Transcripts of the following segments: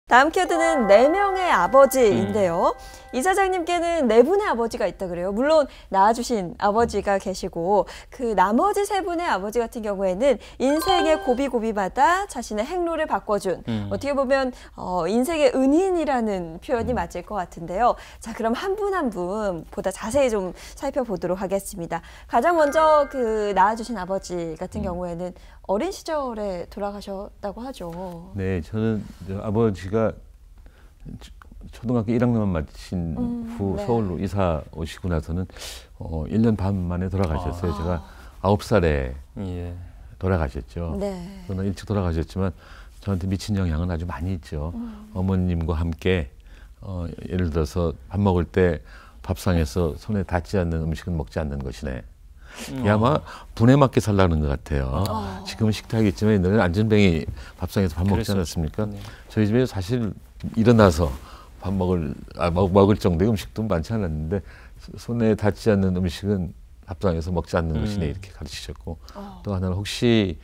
다음 키워드는 4명의 아버지인데요. 이사장님께는 4분의 아버지가 있다 그래요. 물론 낳아주신 아버지가 계시고 그 나머지 3분의 아버지 같은 경우에는 인생의 고비고비마다 자신의 행로를 바꿔준 어떻게 보면 인생의 은인이라는 표현이 맞을 것 같은데요. 자, 그럼 한 분 한 분 보다 자세히 좀 살펴보도록 하겠습니다. 가장 먼저 그 낳아주신 아버지 같은 경우에는 어린 시절에 돌아가셨다고 하죠. 네, 저는 아버지가 초등학교 1학년만 마친 후 네. 서울로 이사 오시고 나서는 1년 반 만에 돌아가셨어요. 제가 9살에 돌아가셨죠. 네. 그러나 일찍 돌아가셨지만 저한테 미친 영향은 아주 많이 있죠. 어머님과 함께 예를 들어서 밥 먹을 때 밥상에서 손에 닿지 않는 음식은 먹지 않는 것이네. 이게 아마 분에 맞게 살라는 것 같아요. 지금은 식탁이 있지만 옛날에는 안전뱅이 밥상에서 밥 먹지 않았습니까? 네. 저희 집에 사실 일어나서 밥 먹을 정도의 음식도 많지 않았는데 손에 닿지 않는 음식은 밥상에서 먹지 않는 것이네 이렇게 가르치셨고 또 하나는 혹시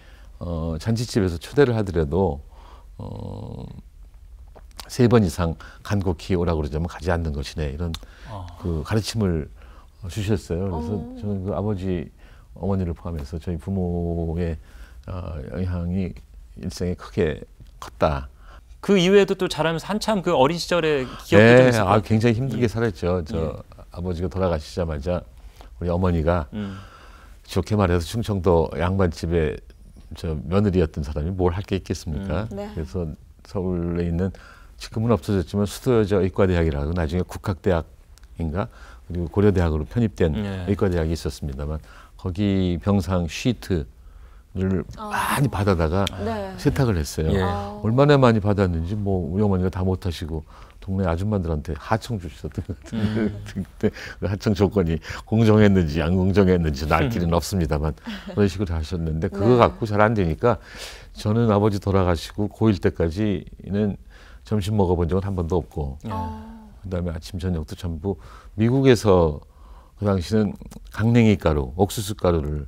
잔치집에서 초대를 하더라도 3번 이상 간곡히 오라고 그러자면 가지 않는 것이네 이런 그 가르침을 주셨어요. 그래서 저는 그 아버지, 어머니를 포함해서 저희 부모의 영향이 일생에 크게 컸다. 그 이후에도 또 자라면서 한참 그 어린 시절의 기억도 좀 있을 것 같아요. 굉장히 힘들게 살았죠. 아버지가 돌아가시자마자 우리 어머니가 좋게 말해서 충청도 양반집에 저 며느리였던 사람이 뭘 할 게 있겠습니까? 네. 그래서 서울에 있는 지금은 없어졌지만 수도여자 의과대학이라고 나중에 국학대학인가 그리고 고려대학으로 편입된 의과대학이 있었습니다만 거기 병상 시트를 많이 받아다가 세탁을 했어요. 얼마나 많이 받았는지 뭐 우리 어머니가 다 못하시고 동네 아줌마들한테 하청 주셨던 것 같은데 그때 그 하청 조건이 공정했는지 안 공정했는지 알 길은 없습니다만 그런 식으로 하셨는데 그거 갖고 잘 안 되니까 저는 아버지 돌아가시고 고1 때까지는 점심 먹어본 적은 한 번도 없고 그다음에 아침 저녁도 전부 미국에서 그 당시는 강냉이 가루, 옥수수 가루를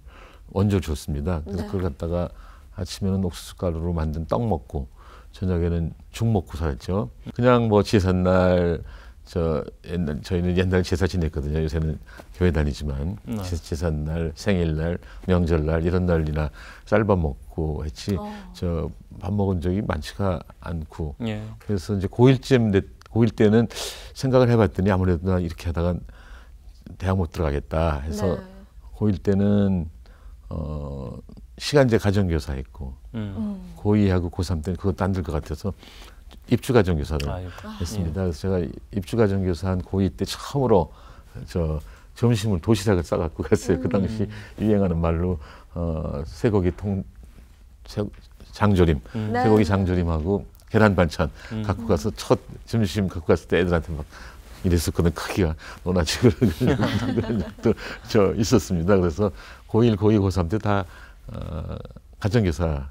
원조 줬습니다. 그래서 그걸 갖다가 아침에는 옥수수 가루로 만든 떡 먹고 저녁에는 죽 먹고 살았죠. 그냥 뭐 제삿날 저희는 옛날 제사 지냈거든요. 요새는 교회 다니지만 제삿날, 생일날, 명절날 이런 날이나 쌀밥 먹고 했지 저 밥 먹은 적이 많지가 않고 그래서 이제 고1 때는 생각을 해봤더니 아무래도 나 이렇게 하다가 대학 못 들어가겠다 해서 고1 때는 시간제 가정교사 했고 고2하고 고3 때는 그것도 안 될 것 같아서 입주가정교사를 했습니다. 그래서 제가 입주가정교사 한 고2 때 처음으로 점심을 도시락을 싸갖고 갔어요. 그 당시 유행하는 말로 쇠고기 장조림, 쇠고기 장조림하고 계란 반찬 갖고 가서 첫 점심 갖고 갔을 때 애들한테 막 이랬었거든. 크기가 너나지고 그런 적도 있었습니다. 그래서 고1, 고2, 고3 때 다 가정교사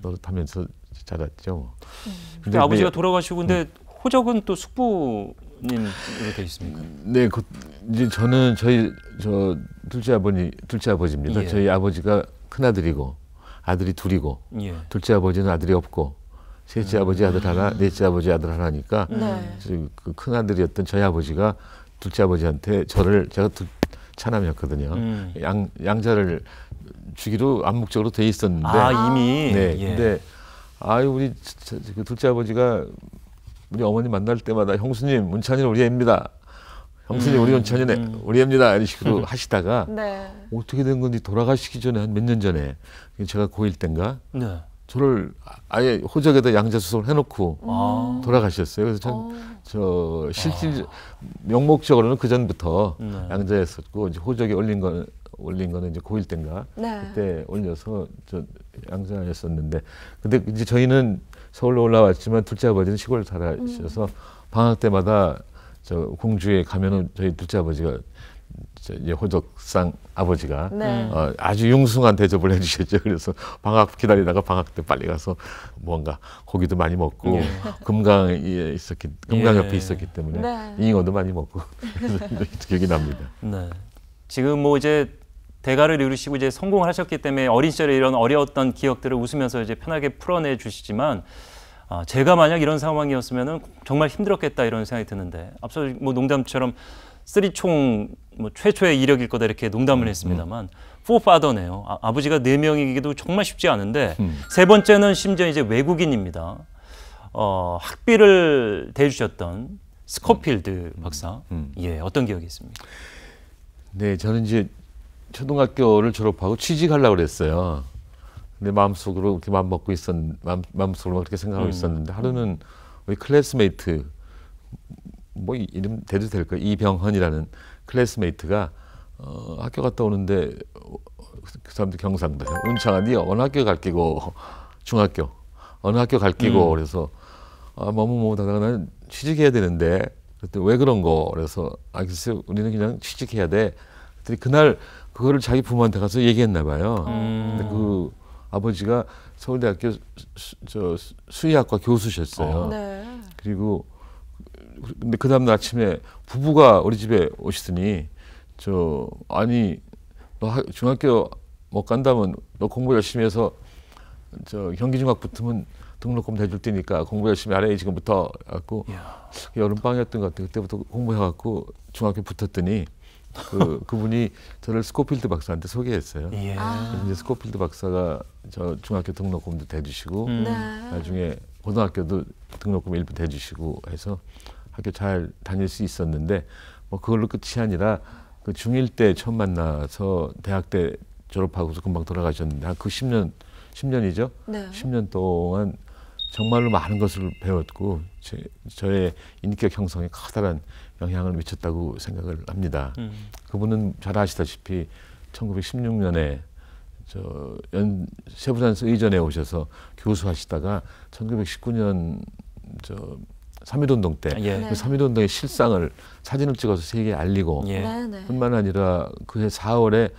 노릇하면서 자랐죠. 근데 아버지가 돌아가시고 근데 호적은 또 숙부님으로 돼 있습니까? 네, 이제 저는 저 둘째 아버지입니다. 저희 아버지가 큰 아들이고 아들이 둘이고 둘째 아버지는 아들이 없고 셋째 아버지 아들 하나, 넷째 아버지 아들 하나니까 그 큰 아들이었던 저희 아버지가 둘째 아버지한테 제가 차남이었거든요. 양자를 주기로 암묵적으로 돼 있었는데 이미 근데 우리 그 둘째 아버지가 우리 어머니 만날 때마다 형수님 문찬이는 우리 애입니다. 형수님 우리 문찬이는 우리 애입니다. 이런 식으로 하시다가 어떻게 된 건지 돌아가시기 전에 한 몇 년 전에 제가 고1 때인가 저를 아예 호적에다 양자 수속을 해놓고 돌아가셨어요. 그래서 저 실질 명목적으로는 그 전부터 양자했었고 이제 호적에 올린 거는 이제 고1 때인가 그때 올려서 저 양자했었는데 근데 이제 저희는 서울로 올라왔지만 둘째 아버지는 시골 살아셔서 방학 때마다 저 공주에 가면은 저희 둘째 아버지가 이제 호적상 아버지가 아주 융숭한 대접을 해주셨죠. 그래서 방학 기다리다가 방학 때 빨리 가서 뭔가 고기도 많이 먹고 금강 옆에 있었기 때문에 잉어도 많이 먹고 기억이 납니다. 지금 뭐 이제 대가를 이루시고 이제 성공을 하셨기 때문에 어린 시절에 이런 어려웠던 기억들을 웃으면서 이제 편하게 풀어내 주시지만 제가 만약 이런 상황이었으면은 정말 힘들었겠다 이런 생각이 드는데 앞서 뭐 농담처럼 쓰리총 뭐 최초의 이력일 거다 이렇게 농담을 했습니다만 포파더네요. 아버지가 4명이기도 정말 쉽지 않은데 세 번째는 심지어 이제 외국인입니다. 학비를 대주셨던 스코필드 박사. 예, 어떤 기억이 있습니까? 네, 저는 이제 초등학교를 졸업하고 취직하려고 그랬어요. 근데 마음속으로 그렇게 마음속으로 그렇게 생각하고 있었는데 하루는 우리 클래스메이트 뭐 이름 대도 될까 이병헌이라는 클래스메이트가 학교 갔다 오는데 그 사람도 경상도 은창아 니 어느 학교 갈 끼고 중학교 어느 학교 갈 끼고 그래서 뭐뭐 하다가 나는 취직해야 되는데 그랬더니 왜 그런 거 그래서 글쎄 우리는 그냥 취직해야 돼. 그랬더니 그날 그거를 자기 부모한테 가서 얘기했나 봐요. 근데 그 아버지가 서울대학교 수의학과 교수셨어요. 네. 그리고 근데 그 다음날 아침에 부부가 우리 집에 오시더니 아니 너 중학교 못 간다면 너 공부 열심히 해서 경기중학 붙으면 등록금 대줄 테니까 공부 열심히 하래 지금부터 갖고 여름방학이었던 것 같아요. 그때부터 공부해갖고 중학교 붙었더니 그분이 저를 스코필드 박사한테 소개했어요. 예. 그래서 이제 스코필드 박사가 저 중학교 등록금도 대주시고 나중에 고등학교도 등록금 일부 대주시고 해서 학교 잘 다닐 수 있었는데 뭐 그걸로 끝이 아니라 그 중1 때 처음 만나서 대학 때 졸업하고서 금방 돌아가셨는데 그 10년이죠. 네. 10년 동안 정말로 많은 것을 배웠고 저의 인격 형성에 커다란 영향을 미쳤다고 생각을 합니다. 그분은 잘 아시다시피 1916년에 세부산서 의전에 오셔서 교수하시다가 1919년 3.1운동 때 예. 그 3.1운동의 실상을 사진을 찍어서 세계에 알리고 예. 뿐만 아니라 그해 4월에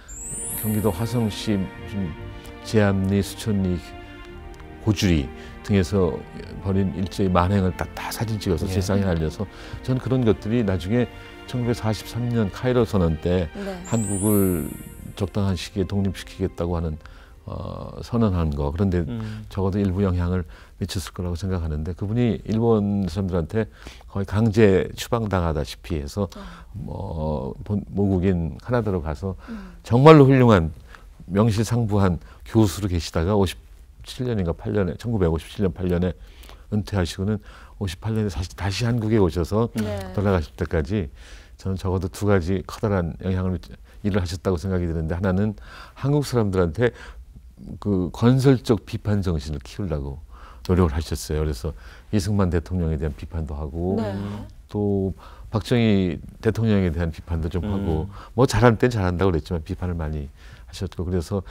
경기도 화성시 무슨 제암리, 수천리, 고주리 등에서 벌인 일제의 만행을 다 사진 찍어서 세상에 알려서 저는 그런 것들이 나중에 1943년 카이로 선언 때 한국을 적당한 시기에 독립시키겠다고 하는 선언한 거 그런데 적어도 일부 영향을 미쳤을 거라고 생각하는데 그분이 일본 사람들한테 거의 강제 추방당하다시피 해서 모국인 카나다로 가서 정말로 훌륭한 명실상부한 교수로 계시다가 57년인가 8년에 1957년 8년에 은퇴하시고는 58년에 다시 한국에 오셔서 돌아가실 때까지 저는 적어도 두 가지 커다란 일을 하셨다고 생각이 드는데 하나는 한국 사람들한테 그 건설적 비판 정신을 키우려고 노력을 하셨어요. 그래서 이승만 대통령에 대한 비판도 하고 또 박정희 대통령에 대한 비판도 좀 하고 뭐 잘할 땐 잘한다고 그랬지만 비판을 많이 하셨고 그래서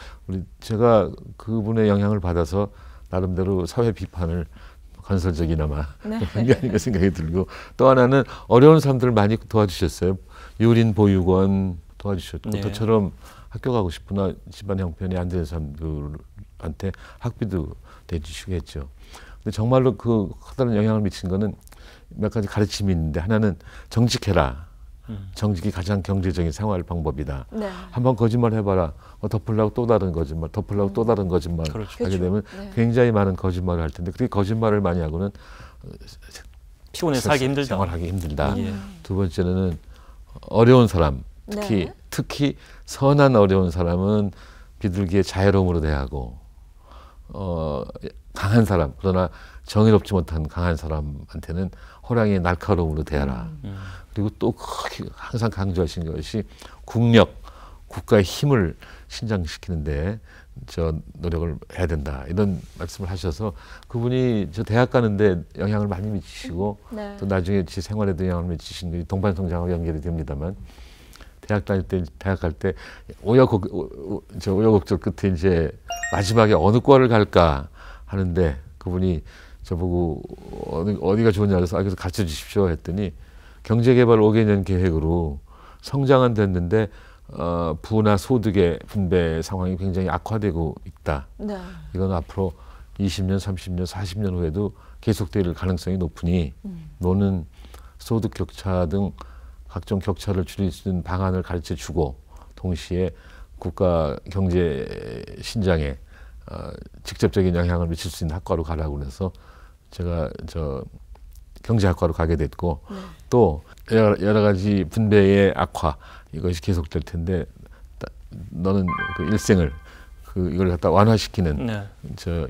제가 그분의 영향을 받아서 나름대로 사회 비판을 건설적이나마 한 게 아닌가 생각이 들고 또 하나는 어려운 사람들을 많이 도와주셨어요. 유린 보육원 도와주셨고 저처럼 학교 가고 싶으나 집안 형편이 안 되는 사람들한테 학비도 대주시고 했죠. 근데 정말로 그 커다란 영향을 미친 거는 몇 가지 가르침이 있는데 하나는 정직해라. 정직이 가장 경제적인 생활 방법이다. 한번 거짓말 해봐라. 덮으려고 또 다른 거짓말, 덮으려고 또 다른 거짓말 하게 되면 굉장히 많은 거짓말을 할 텐데 그렇게 거짓말을 많이 하고는 피곤해 살기 힘들다. 생활하기 힘들다. 두 번째는 어려운 사람, 특히 선한 어려운 사람은 비둘기의 자애로움으로 대하고 강한 사람, 그러나 정의롭지 못한 강한 사람한테는 호랑이의 날카로움으로 대하라. 그리고 또 항상 강조하신 것이 국가의 힘을 신장시키는데 노력을 해야 된다. 이런 말씀을 하셔서 그분이 저 대학 가는데 영향을 많이 미치시고 또 나중에 제 생활에도 영향을 미치신 게 동반성장하고 연결이 됩니다만 대학 갈 때 우여곡절 끝에 이제 마지막에 어느 과를 갈까 하는데 그분이 저보고 어디가 좋으냐 그래서 그래서 가르쳐 주십시오 했더니 경제개발 5개년 계획으로 성장은 됐는데 부나 소득의 분배 상황이 굉장히 악화되고 있다. 이건 앞으로 20년, 30년, 40년 후에도 계속될 가능성이 높으니 너는 소득 격차 등 각종 격차를 줄일 수 있는 방안을 가르쳐주고 동시에 국가 경제 신장에 직접적인 영향을 미칠 수 있는 학과로 가라고 해서 제가 경제학과로 가게 됐고 또 여러 가지 분배의 악화 이것이 계속될 텐데 너는 그 일생을 이걸 갖다 완화시키는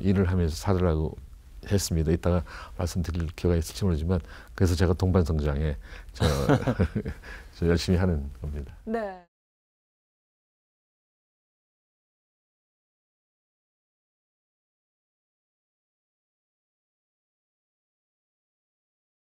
일을 하면서 살으라고 했습니다. 이따가 말씀드릴 기회가 있을지 모르지만 그래서 제가 동반성장에 열심히 하는 겁니다. 네.